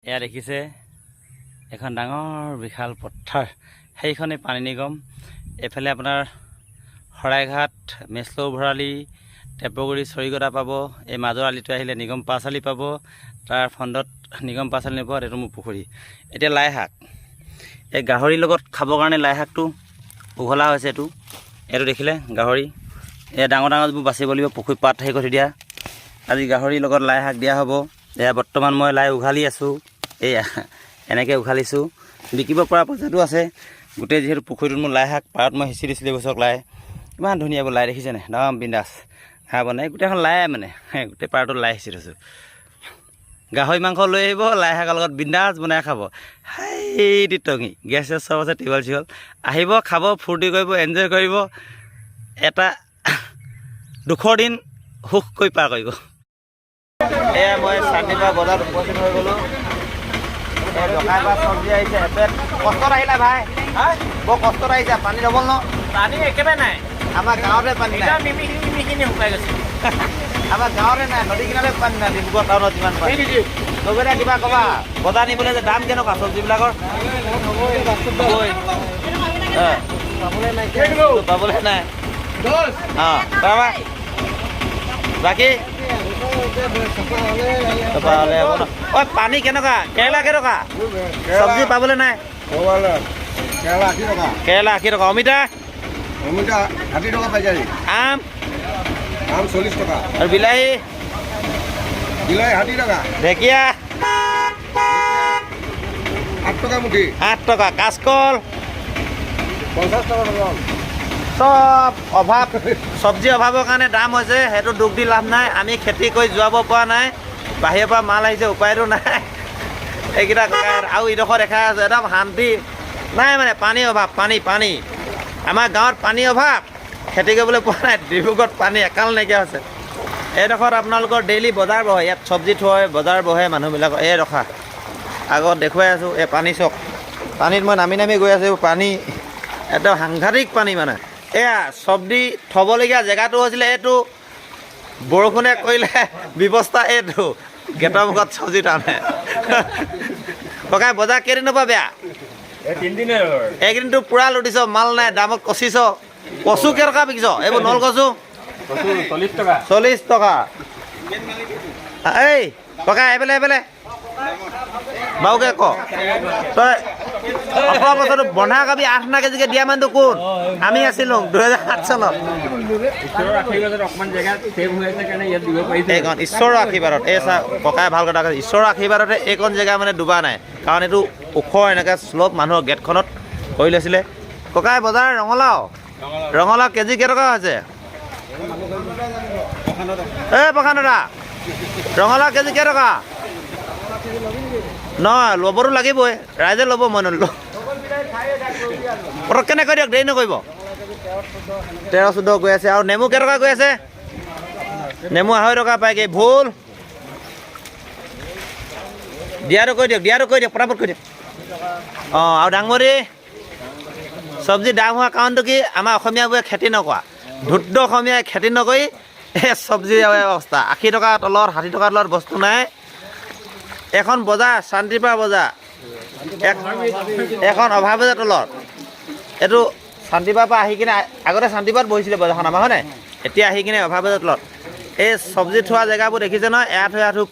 এয়া দেখিছে এখন ডাঙৰ বিশাল পথাৰ, সেইখনেই পানী নিগম। এইফালে আপোনাৰ শৰাইঘাট, মেছলৌ ভৰালি, টেপগুৰি, চৰিগদা পাব। এই মাজৰ আলিটো আহিলে নিগম পাঁচআলি পাব। তাৰ ফ্ৰণ্টত নিগম পাঁচআলি নিব। এইটো মোৰ পুখুৰী। এতিয়া লাই শাক, এই গাহৰিৰ লগত খাবৰ কাৰণে লাই শাকটো উঘলা হৈছে। এইটো দেখিলে গাহৰি, এয়া ডাঙৰ ডাঙৰ যিবোৰ বাচিব লাগিব, পুখুৰী পাত হেৰি কৰি দিয়া। আজি গাহৰিৰ লগত লাই শাক দিয়া হ'ব। এয়া বৰ্তমান মই লাই উঘালি আছোঁ। এয়া এনেকৈ উঘালিছোঁ, বিকিব পৰা পইচাটো আছে। গোটেই যিহেতু পুখুৰীটোত মোৰ লাই শাক, পাৰত মই সিঁচি দিছিলোঁ গছক লাই। ইমান ধুনীয়াবোৰ লাই দেখিছেনে, একদম বিন্দাছ ঘাঁহ বনাই। গোটেইখন লাই মানে গোটেই পাৰটোত লাই সিঁচি থৈছোঁ। গাহৰি মাংস লৈ আহিব, লাই শাকৰ লগত বিন্দাছ বনাই খাব। হাই টঙি গেছ চেছ চব আছে, টিবল চিবল আহিব, খাব, ফূৰ্তি কৰিব, এনজয় কৰিব। এটা দুখৰ দিন সুখ কৰি পাৰ কৰিব। এয়া মই চান্দিপা বজাৰত উপস্থিত হৈ গ'লোঁ। জকাই বা চব্জি আহিছে, এপেট কষ্টত আহিলা ভাই, বৰ কষ্টত আহিছে। পানী ডবল ন, পানী একেবাৰে নাই। আমাৰ গাঁৱতে পানী নাই, নিমিখিনি শুকাই গৈছে। আমাৰ গাঁৱতে নাই, নদী কিনাৰে পানী নাই। ডিব্ৰুগড় টাউনত যিমান পানী। লগতে কিবা ক'বা, বজাৰ নিবলৈ যে দাম কেনেকুৱা চব্জিবিলাকৰ? পাবলৈ নাই। অঁ তাৰপৰা বাকী হ'লে হ'ব ন। ঐ পানী কেনেকুৱা? কেৰেলা কেনেকুৱা? চব্জি পাবলৈ নাই। কেৰেলা 80 টকা। অমিতা 60 টকা পাই যায়। আম 40 টকা। আৰু বিলাহী 60 টকা। ঢেকীয়া 8 টকা মুঠি। 8 টকা। কাচকল 50 টকা ডজন। চব অভাৱ, চব্জি অভাৱৰ কাৰণে দাম হৈছে। সেইটো দুখ দি লাভ নাই। আমি খেতি কৰি যোৱাব পৰা নাই, বাহিৰৰ পৰা মাল আহিছে, উপায়টো নাই। এইকেইটা আৰু ইডোখৰ দেখাই আছে, একদম শান্তি নাই মানে। পানীৰ অভাৱ, পানী। আমাৰ গাঁৱত পানীৰ অভাৱ, খেতি কৰিবলৈ পোৱা নাই। ডিব্ৰুগড়ত পানী একাল নাইকিয়া হৈছে। এইডোখৰত আপোনালোকৰ ডেইলি বজাৰ বহে, ইয়াত চব্জি থৈ বজাৰ বহে মানুহবিলাকৰ। এই ৰখা আগত দেখুৱাই আছোঁ, এই পানী চক। পানীত মই নামি নামি গৈ আছোঁ। পানী একদম সাংঘাতিক পানী মানে। এয়া চব্জি থ'বলগীয়া জেগাটো হৈছিলে এইটো, বৰষুণে কৰিলে ব্যৱস্থা এইটো। গেটৰ মুখত চব্জি টানে। ককাই বজাৰ কেইদিনৰ পৰা বেয়া? এইকেইদিনটো পূৰা লুটিছ, মাল নাই, দামত কচিছ। কচু কেইটকা বিকিছ? এইবোৰ নল কচু 40 টকা। এই ককাই এইফালে বাৰুকে ক, তই 18 বছৰটো বন্ধাকবি 8 কেজিকৈ দিয়া মানুহটো কোন? আমি আছিলোঁ 2007 চনত। এইখন ঈশ্বৰৰ আশীৰ্বাদত, এই চা ককাই ভাল কথা কৈছে, ঈশ্বৰৰ আশীৰ্বাদতে এইকণ জেগা মানে ডুবা নাই। কাৰণ এইটো ওখ এনেকৈ শ্লপ, মানুহৰ গেটখনত কৰি লৈছিলে। ককাই বজাৰ ৰঙালাও কেজি কেইটকা হৈছে? এই প্ৰশান্ত, ৰঙালাও কেজি কেইটকা? নহয়, ল'বতো লাগিবই, ৰাইজে ল'ব, মই নলওঁ। পটককেনে কৈ দিয়ক, দেৰি নকৰিব। 13-14 গৈ আছে। আৰু নেমু কেইটকা গৈ আছে? নেমু 250 টকা পায়গৈ। ভুল দিয়াটো কৈ দিয়ক, পটাপট কৈ দিয়ক। অঁ আৰু ডাংবডি চব্জি দাম হোৱা কাৰণটো কি? আমাৰ অসমীয়াবোৰে খেতি নকৰা, ধুদ্ধ অসমীয়াই খেতি নকৰি এই চব্জিৰ অৱস্থা। 80 টকাৰ তলত, 60 টকাৰ তলত বস্তু নাই। এখন বজাৰ, শান্তিপাৰ বজাৰ, এখন অভাৱ বজাৰ তলত। এইটো শান্তিপাৰ পৰা আহি কিনে, আগতে শান্তিপাৰত বহিছিলে বজাৰখন আমাৰ, হয়নে? এতিয়া আহি কিনে অভাৱ বজাৰ তলত। এই চব্জি থোৱা জেগাবোৰ দেখিছে নহয়, এৰা থৈ